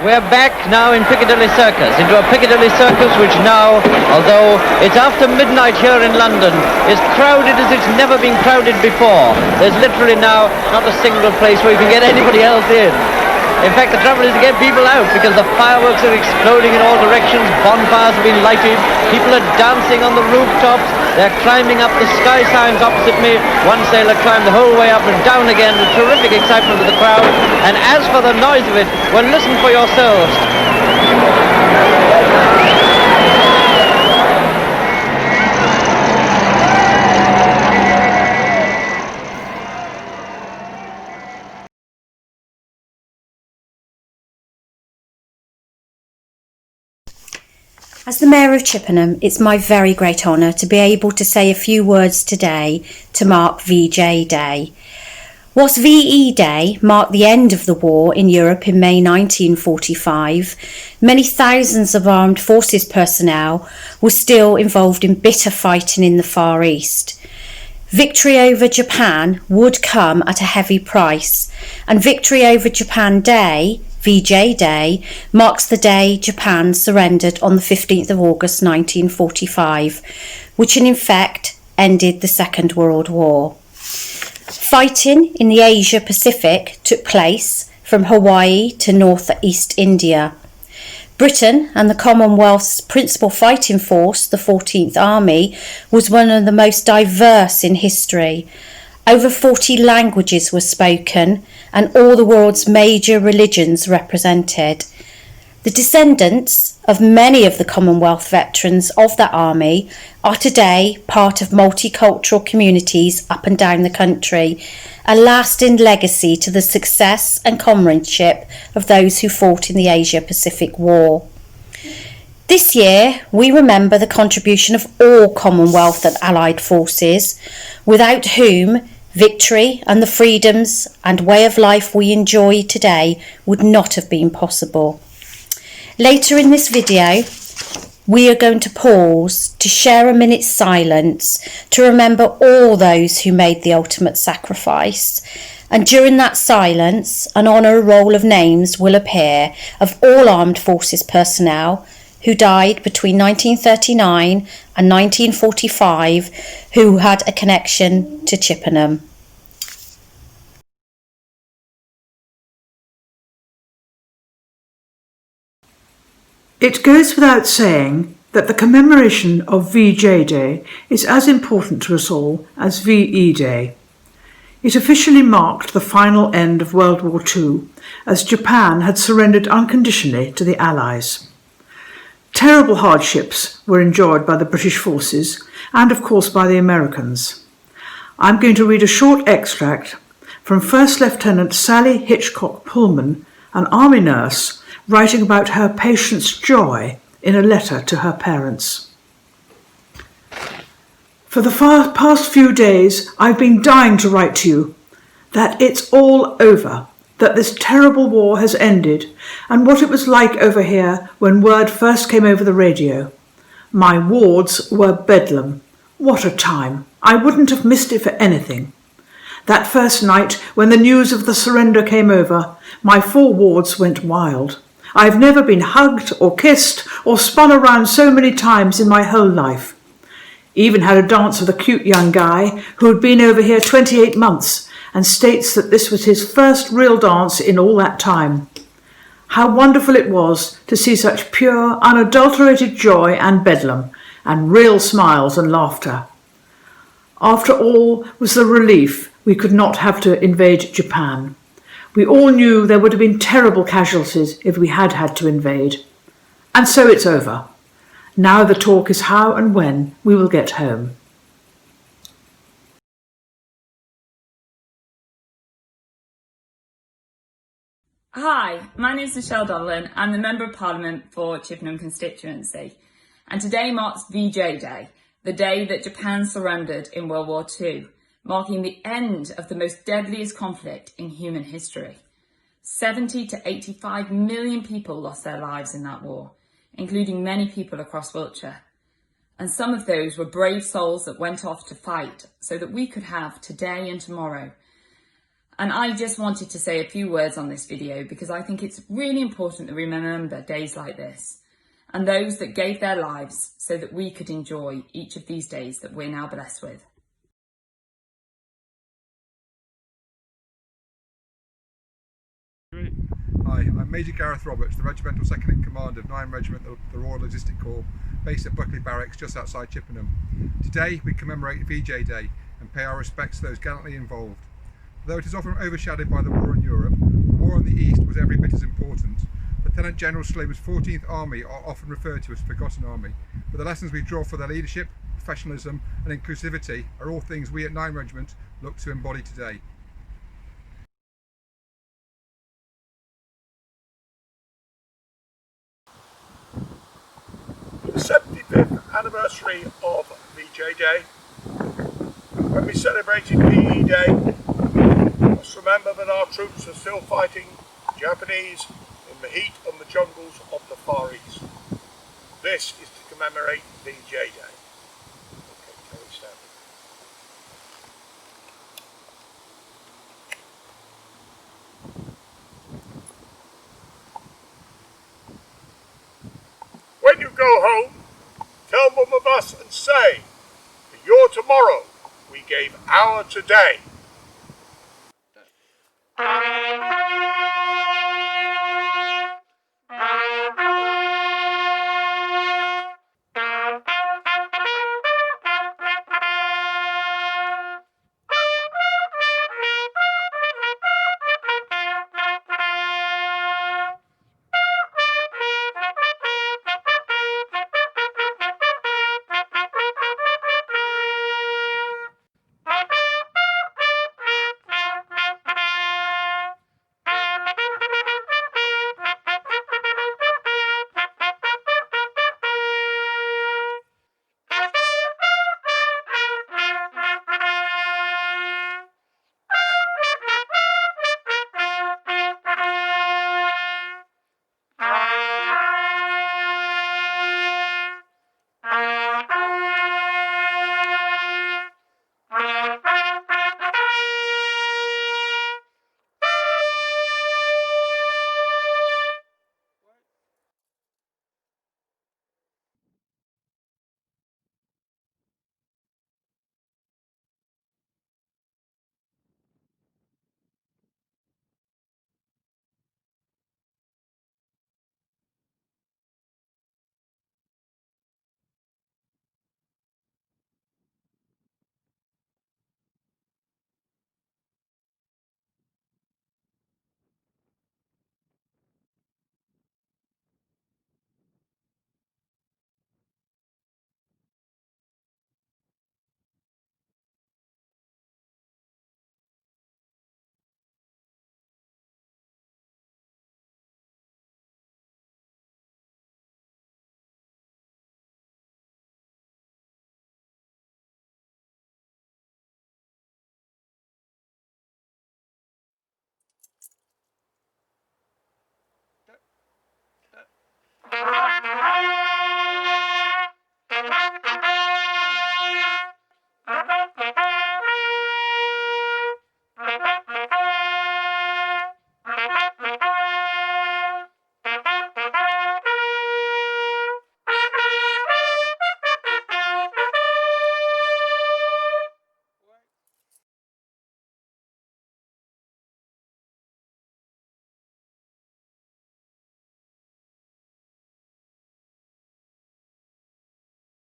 We're back now in Piccadilly Circus, into a Piccadilly Circus which now, although it's after midnight here in London, is crowded as it's never been crowded before. There's literally now not a single place where you can get anybody else in. In fact, the trouble is to get people out because the fireworks are exploding in all directions, bonfires have been lighted, people are dancing on the rooftops, they're climbing up the sky signs opposite me. One sailor climbed the whole way up and down again, with terrific excitement of the crowd. And as for the noise of it, well, listen for yourselves. As the Mayor of Chippenham, it's my very great honour to be able to say a few words today to mark VJ Day. Whilst VE Day marked the end of the war in Europe in May 1945, many thousands of armed forces personnel were still involved in bitter fighting in the Far East. Victory over Japan would come at a heavy price, and Victory over Japan Day, VJ Day, marks the day Japan surrendered on the 15th of August 1945, which in effect ended the Second World War. Fighting in the Asia Pacific took place from Hawaii to northeast India. Britain and the Commonwealth's principal fighting force, the 14th Army, was one of the most diverse in history. Over 40 languages were spoken and all the world's major religions represented. The descendants of many of the Commonwealth veterans of that army are today part of multicultural communities up and down the country, a lasting legacy to the success and comradeship of those who fought in the Asia-Pacific War. This year, we remember the contribution of all Commonwealth and Allied forces, without whom victory and the freedoms and way of life we enjoy today would not have been possible. Later in this video, we are going to pause to share a minute's silence to remember all those who made the ultimate sacrifice. And during that silence, an honour roll of names will appear of all armed forces personnel who died between 1939 and 1945 who had a connection to Chippenham. It goes without saying that the commemoration of VJ Day is as important to us all as VE Day. It officially marked the final end of World War II, as Japan had surrendered unconditionally to the Allies. Terrible hardships were endured by the British forces and of course by the Americans. I'm going to read a short extract from First Lieutenant Sally Hitchcock Pullman, an army nurse, writing about her patient's joy in a letter to her parents. For the past few days, I've been dying to write to you that it's all over, that this terrible war has ended, and what it was like over here when word first came over the radio. My wards were bedlam. What a time. I wouldn't have missed it for anything. That first night, when the news of the surrender came over, my 4 wards went wild. I've never been hugged or kissed or spun around so many times in my whole life. Even had a dance with a cute young guy who had been over here 28 months and states that this was his first real dance in all that time. How wonderful it was to see such pure, unadulterated joy and bedlam, and real smiles and laughter. After all was the relief we could not have to invade Japan. We all knew there would have been terrible casualties if we had had to invade. And so it's over. Now the talk is how and when we will get home. Hi, my name is Michelle Donelan. I'm the Member of Parliament for Chippenham constituency. And today marks VJ Day, the day that Japan surrendered in World War II, marking the end of the most deadliest conflict in human history. 70 to 85 million people lost their lives in that war, including many people across Wiltshire. And some of those were brave souls that went off to fight so that we could have today and tomorrow. And I just wanted to say a few words on this video because I think it's really important that we remember days like this and those that gave their lives so that we could enjoy each of these days that we're now blessed with. Hi, I'm Major Gareth Roberts, the Regimental Second in Command of 9 Regiment, the Royal Logistic Corps, based at Buckley Barracks just outside Chippenham. Today we commemorate VJ Day and pay our respects to those gallantly involved. Though it is often overshadowed by the war in Europe, the war in the East was every bit as important. Lieutenant General Slaber's 14th Army are often referred to as Forgotten Army, but the lessons we draw for their leadership, professionalism and inclusivity are all things we at 9 Regiment look to embody today. The 75th anniversary of VJ Day. When we celebrated VE Day, let's remember that our troops are still fighting Japanese in the heat and the jungles of the Far East. This is to commemorate VJ Day. Okay, Kelly, stand. When you go home, tell Mum of us and say, for your tomorrow, we gave our today.